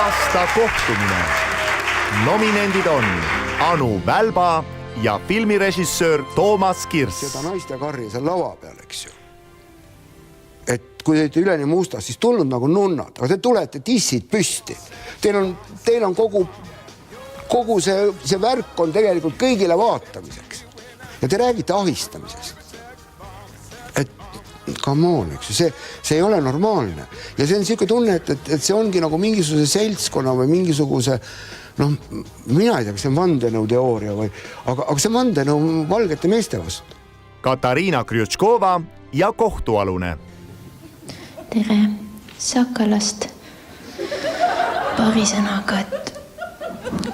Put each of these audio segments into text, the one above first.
Aasta kohtumine. Nominendid on Anu Välba ja filmirežissöör Toomas Kirss. Seda naist ja karja seal lava peal, eks ju. Et kui te olete üleni mustas, siis tulnud nagu nunnad, aga te tulete tissid püsti. Teil on kogu see värk on tegelikult kõigile vaatamiseks. Ja te räägite ahistamisest. Et come on, eks ju, see ei ole normaalne. Ja see on siuke tunne, et see ongi nagu mingisuguse seltskonna või mingisuguse, mina ei tea, kas see on vandenõuteooria või, aga see on vandenõu valgete meeste vastu. Katariina Krjutškova ja kohtualune. Tere, Sakalast. Paari sõnaga, et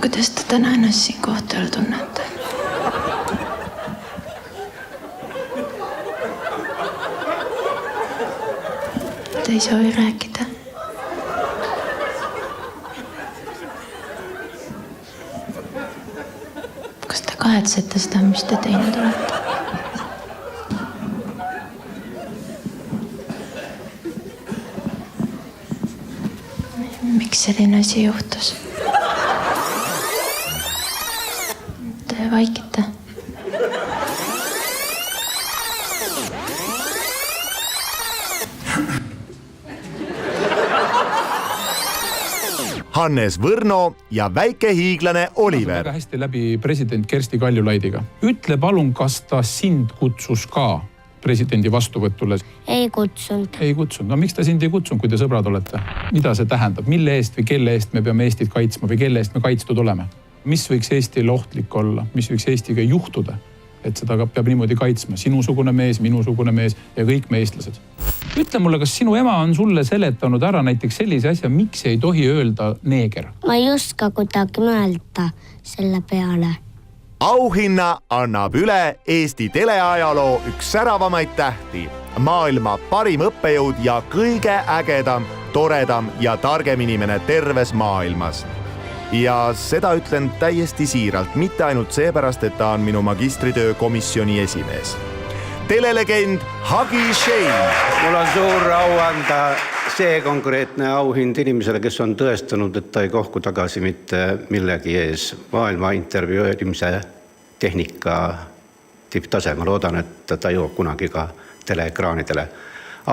kuidas te täna ennast siin kohtal tunnete? Te ei soovi rääkida? Kas te kahetsete seda, mis te teinud olete? Miks selline asi juhtus? Te vaikite. Hannes Võrno ja väike hiiglane Oliver. Väga hästi läbi president Kersti Kaljulaidiga. Ütle palun, kas ta sind kutsus ka presidendi vastuvõtule? Ei kutsunud. Ei kutsunud. No miks ta sind ei kutsunud, kui te sõbrad olete? Mida see tähendab? Mille eest või kelle eest me peame Eestit kaitsma või kelle eest me kaitstud oleme? Mis võiks Eestile ohtlik olla? Mis võiks Eestiga juhtuda? Et seda peab niimoodi kaitsma. Sinusugune mees, minusugune mees ja kõik me eestlased. Ütle mulle, kas sinu ema on sulle seletanud ära näiteks sellise asja, miks ei tohi öelda neeger? Ma ei oska kuidagi mõelda selle peale. Auhinna annab üle Eesti teleajaloo üks säravamaid tähti. Maailma parim õppejõud ja kõige ägedam, toredam ja targem inimene terves maailmas. Ja seda ütlen täiesti siiralt, mitte ainult seepärast, et ta on minu magistritöö komisjoni esimees. Telelegend Hagi Shane. Mul on suur au anda see konkreetne auhind inimesele, kes on tõestanud, et ta ei kohku tagasi mitte millegi ees. Maailma intervjueerimise tehnika tipptase. Ma loodan, et ta jõuab kunagi ka teleekraanidele.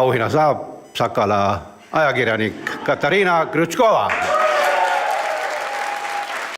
Auhinna saab Sakala ajakirjanik Katariina Krjutškova.